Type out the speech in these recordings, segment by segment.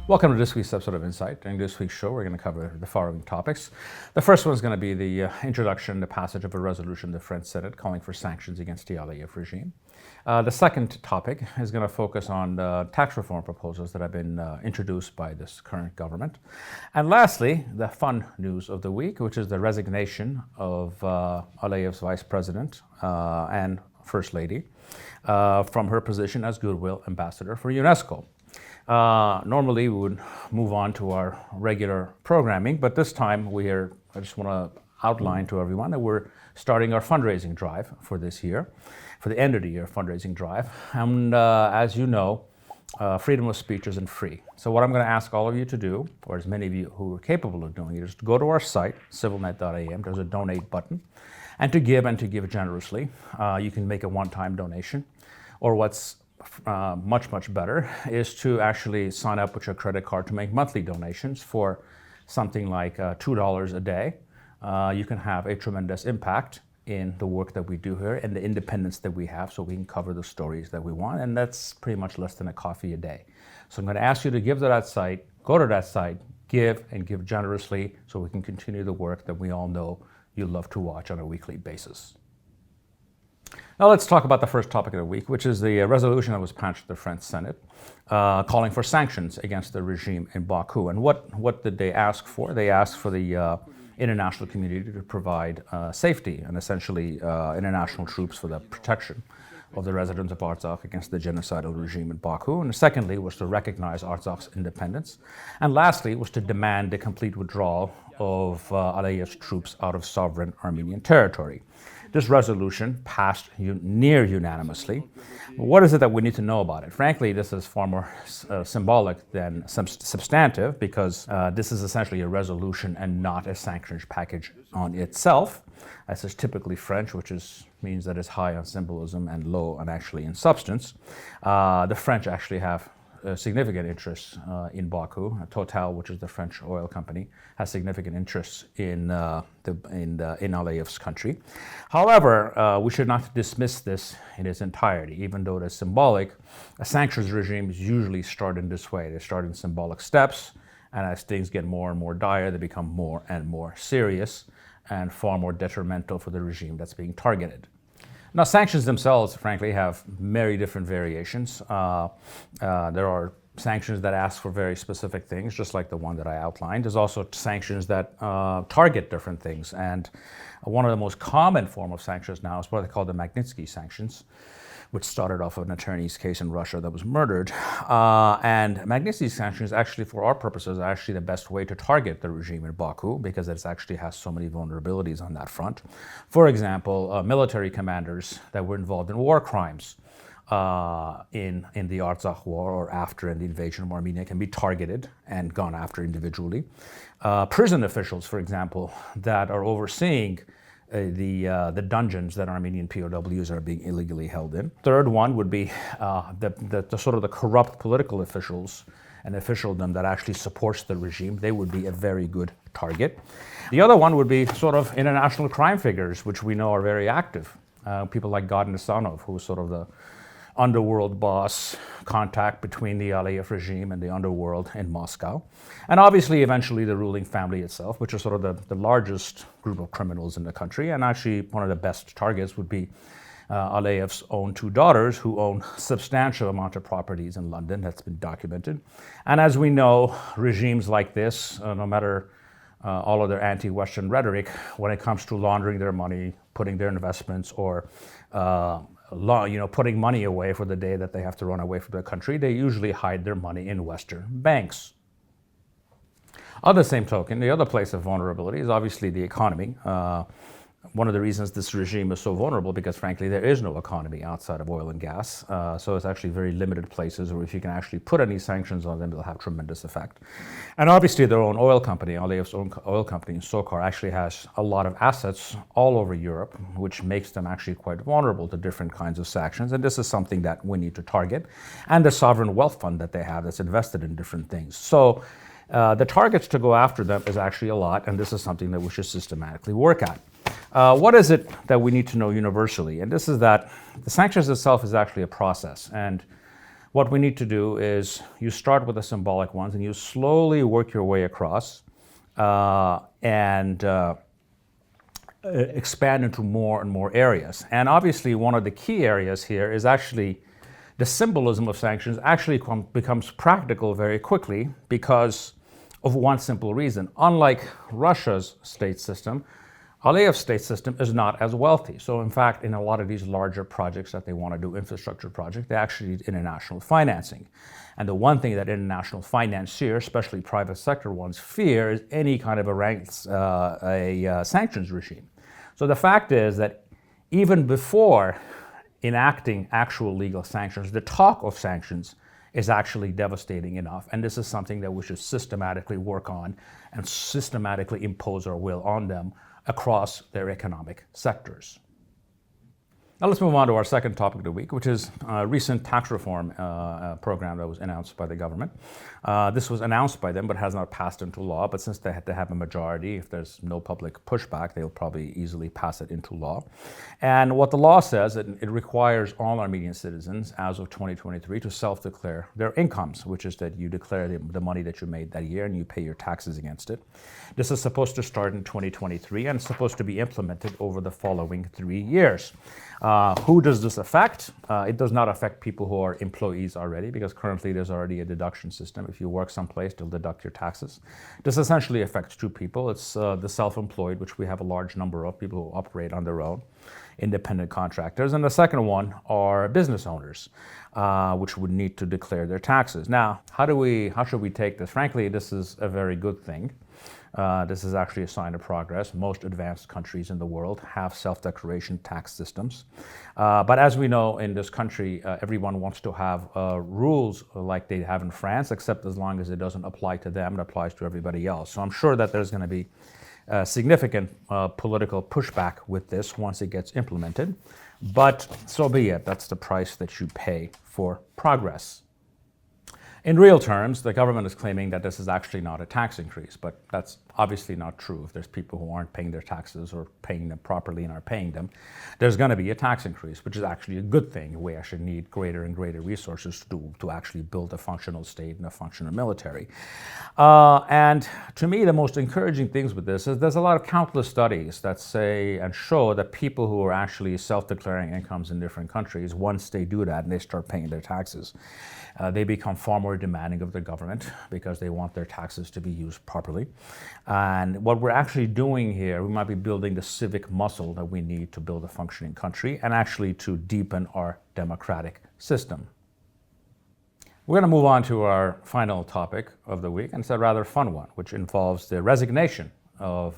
Welcome to this week's episode of Insight. During this week's show, we're going to cover the following topics. The first one is going to be the introduction, the passage of a resolution in the French Senate calling for sanctions against the Aliyev regime. The second topic is going to focus on the tax reform proposals that have been introduced by this current government. And lastly, the fun news of the week, which is the resignation of Aliyev's vice president and first lady from her position as goodwill ambassador for UNESCO. Normally we would move on to our regular programming, but this time I just want to outline to everyone that we're starting our fundraising drive for this year, for the end of the year fundraising drive. And as you know, freedom of speech isn't free. So what I'm going to ask all of you to do, or as many of you who are capable of doing it, is to go to our site, civilnet.am. There's a donate button, and to give generously. You can make a one-time donation, or what's much better is to actually sign up with your credit card to make monthly donations for something like $2 a day. You can have a tremendous impact in the work that we do here and the independence that we have, so we can cover the stories that we want, and that's pretty much less than a coffee a day. So I'm going to ask you to give to that site, go to that site, give generously, so we can continue the work that we all know you love to watch on a weekly basis. Now let's talk about the first topic of the week, which is the resolution that was passed to the French Senate calling for sanctions against the regime in Baku. And what did they ask for? They asked for the international community to provide safety and essentially international troops for the protection of the residents of Artsakh against the genocidal regime in Baku. And secondly was to recognize Artsakh's independence. And lastly was to demand the complete withdrawal of Aliyev's troops out of sovereign Armenian territory. This resolution passed near unanimously. What is it that we need to know about it? Frankly, this is far more symbolic than substantive, because this is essentially a resolution and not a sanctions package on itself. This is typically French, which means that it's high on symbolism and low on actually in substance. The French actually have significant interests in Baku. Total, which is the French oil company, has significant interests in Aliyev's country. However, we should not dismiss this in its entirety, even though it is symbolic. Sanctions regimes usually start in this way. They start in symbolic steps, and as things get more and more dire, they become more and more serious and far more detrimental for the regime that's being targeted. Now, sanctions themselves, frankly, have many different variations. There are sanctions that ask for very specific things, just like the one that I outlined. There's also sanctions that target different things. And one of the most common form of sanctions now is what they call the Magnitsky sanctions, which started off of an attorney's case in Russia that was murdered. And Magnitsky sanctions, actually, for our purposes, are actually the best way to target the regime in Baku, because it actually has so many vulnerabilities on that front. For example, military commanders that were involved in war crimes in the Artsakh War or after in the invasion of Armenia can be targeted and gone after individually. Prison officials, for example, that are overseeing the dungeons that Armenian POWs are being illegally held in. Third one would be the sort of the corrupt political officials and officialdom that actually supports the regime. They would be a very good target. The other one would be sort of international crime figures, which we know are very active. People like Gad Nisanov, who is sort of the underworld boss contact between the Aliyev regime and the underworld in Moscow. And obviously, eventually, the ruling family itself, which is sort of the largest group of criminals in the country. And actually, one of the best targets would be Aliyev's own two daughters, who own substantial amount of properties in London. That's been documented. And as we know, regimes like this, no matter all of their anti-Western rhetoric, when it comes to laundering their money, putting their investments, or putting money away for the day that they have to run away from their country, they usually hide their money in Western banks. On the same token, the other place of vulnerability is obviously the economy. One of the reasons this regime is so vulnerable, because frankly there is no economy outside of oil and gas, so it's actually very limited places where if you can actually put any sanctions on them, they'll have tremendous effect. And obviously their own oil company, Aliyev's own oil company, SOCAR, actually has a lot of assets all over Europe, which makes them actually quite vulnerable to different kinds of sanctions, and this is something that we need to target. And the sovereign wealth fund that they have that's invested in different things. So the targets to go after them is actually a lot, and this is something that we should systematically work at. What is it that we need to know universally? And this is that the sanctions itself is actually a process. And what we need to do is you start with the symbolic ones and you slowly work your way across and expand into more and more areas. And obviously one of the key areas here is actually the symbolism of sanctions actually becomes practical very quickly because of one simple reason. Unlike Russia's state system, Aliyev's state system is not as wealthy. So in fact, in a lot of these larger projects that they want to do, infrastructure projects, they actually need international financing. And the one thing that international financiers, especially private sector ones, fear is any kind of a sanctions regime. So the fact is that even before enacting actual legal sanctions, the talk of sanctions is actually devastating enough. And this is something that we should systematically work on and systematically impose our will on them across their economic sectors. Now let's move on to our second topic of the week, which is a recent tax reform program that was announced by the government. This was announced by them but has not passed into law, but since they had to have a majority, if there's no public pushback, they'll probably easily pass it into law. And what the law says, it requires all Armenian citizens as of 2023 to self-declare their incomes, which is that you declare the money that you made that year and you pay your taxes against it. This is supposed to start in 2023 and it's supposed to be implemented over the following 3 years. Who does this affect? It does not affect people who are employees already, because currently there's already a deduction system. If you work someplace, they'll deduct your taxes. This essentially affects two people. It's the self-employed, which we have a large number of people who operate on their own, independent contractors. And the second one are business owners, which would need to declare their taxes. Now, how should we take this? Frankly, this is a very good thing. This is actually a sign of progress. Most advanced countries in the world have self-declaration tax systems. But as we know, in this country, everyone wants to have rules like they have in France, except as long as it doesn't apply to them, it applies to everybody else. So I'm sure that there's going to be significant political pushback with this once it gets implemented. But so be it. That's the price that you pay for progress. In real terms, the government is claiming that this is actually not a tax increase, but that's obviously not true. If there's people who aren't paying their taxes or paying them properly and are paying them, there's going to be a tax increase, which is actually a good thing. We actually need greater and greater resources to actually build a functional state and a functional military. And to me, the most encouraging things with this is there's a lot of countless studies that say and show that people who are actually self-declaring incomes in different countries, once they do that and they start paying their taxes, they become far more demanding of the government because they want their taxes to be used properly. And what we're actually doing here, we might be building the civic muscle that we need to build a functioning country and actually to deepen our democratic system. We're going to move on to our final topic of the week, and it's a rather fun one, which involves the resignation of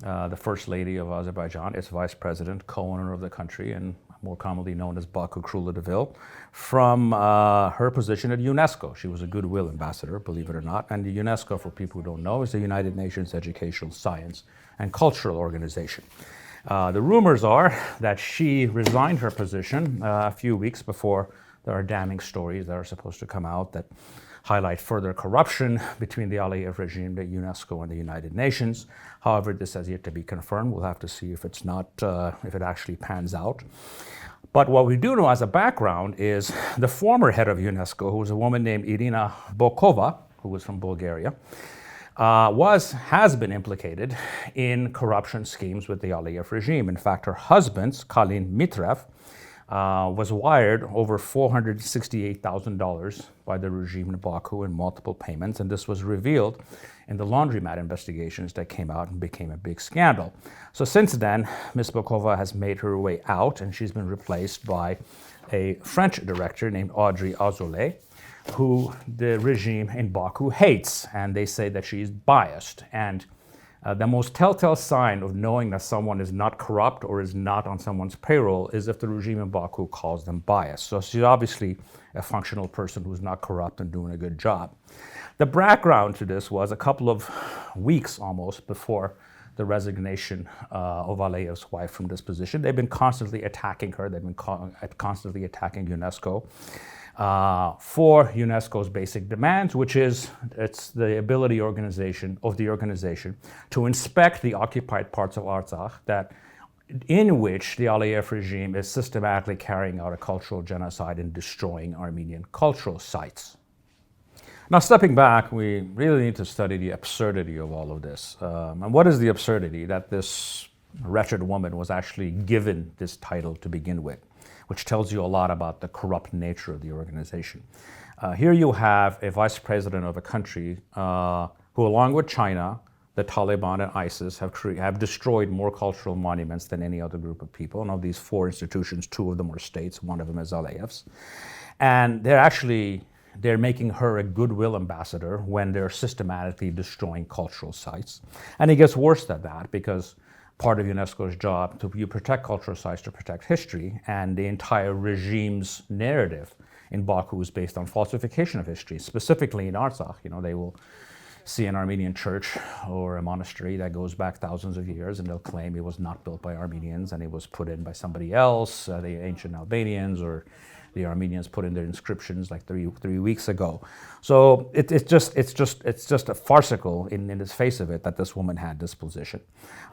the First Lady of Azerbaijan, its Vice President, co-owner of the country, and more commonly known as Baku Krulideville, from her position at UNESCO. She was a goodwill ambassador, believe it or not. And the UNESCO, for people who don't know, is the United Nations Educational, Science, and Cultural Organization. The rumors are that she resigned her position a few weeks before there are damning stories that are supposed to come out that highlight further corruption between the Aliyev regime, the UNESCO, and the United Nations. However, this has yet to be confirmed. We'll have to see if it's not, if it actually pans out. But what we do know as a background is the former head of UNESCO, who was a woman named Irina Bokova, who was from Bulgaria, has been implicated in corruption schemes with the Aliyev regime. In fact, her husband, Kalin Mitrev, was wired over $468,000 by the regime in Baku in multiple payments, and this was revealed in the laundromat investigations that came out and became a big scandal. So since then, Ms. Bokova has made her way out, and she's been replaced by a French director named Audrey Azoulay, who the regime in Baku hates, and they say that she's biased. And the most telltale sign of knowing that someone is not corrupt or is not on someone's payroll is if the regime in Baku calls them biased. So she's obviously a functional person who's not corrupt and doing a good job. The background to this was a couple of weeks almost before the resignation of Aliyev's wife from this position. They've been constantly attacking her. They've been constantly attacking UNESCO for UNESCO's basic demands, which is it's the ability of the organization to inspect the occupied parts of Artsakh that in which the Aliyev regime is systematically carrying out a cultural genocide and destroying Armenian cultural sites. Now, stepping back, we really need to study the absurdity of all of this. And what is the absurdity? That this wretched woman was actually given this title to begin with, which tells you a lot about the corrupt nature of the organization. Here you have a vice president of a country who, along with China, the Taliban and ISIS, have destroyed more cultural monuments than any other group of people. And of these four institutions, two of them are states, one of them is Aliyev's. And they're making her a goodwill ambassador when they're systematically destroying cultural sites. And it gets worse than that, because part of UNESCO's job to protect cultural sites, to protect history, and the entire regime's narrative in Baku is based on falsification of history. Specifically in Artsakh, they will see an Armenian church or a monastery that goes back thousands of years, and they'll claim it was not built by Armenians and it was put in by somebody else, the ancient Albanians, or the Armenians put in their inscriptions like three weeks ago. So it's just a farcical in the face of it that this woman had this position.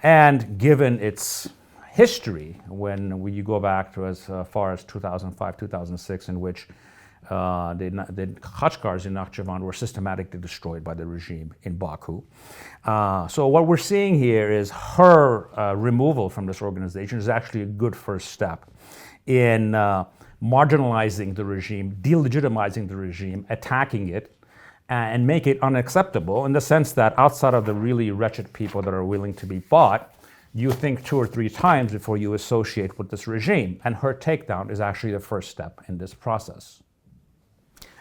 And given its history, when you go back to as far as 2005, 2006, in which the Khachkars in Nakhchivan were systematically destroyed by the regime in Baku. So what we're seeing here is her removal from this organization is actually a good first step in marginalizing the regime, delegitimizing the regime, attacking it, and make it unacceptable, in the sense that outside of the really wretched people that are willing to be bought, you think 2 or 3 times before you associate with this regime. And her takedown is actually the first step in this process.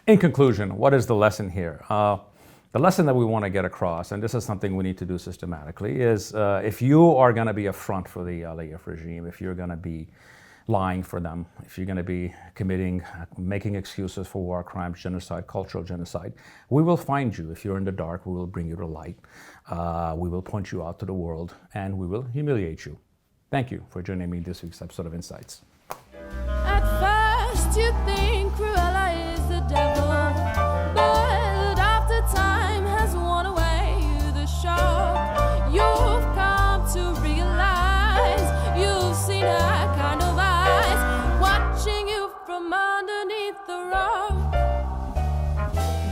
In conclusion, what is the lesson here? The lesson that we want to get across, and this is something we need to do systematically, is if you are going to be a front for the Aliyev regime, if you're going to be lying for them, if you're going to be making excuses for war crimes, genocide, cultural genocide, we will find you. If you're in the dark, we will bring you to light. We will point you out to the world, and we will humiliate you. Thank you for joining me in this week's episode of Insights. At first you think Cruella is the devil, but after time has worn away the shock, you've come to realize you've seen her kind of eyes watching you from underneath the rock.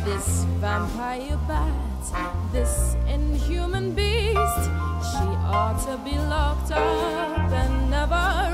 This vampire bat, this inhuman beast, she ought to be locked up and never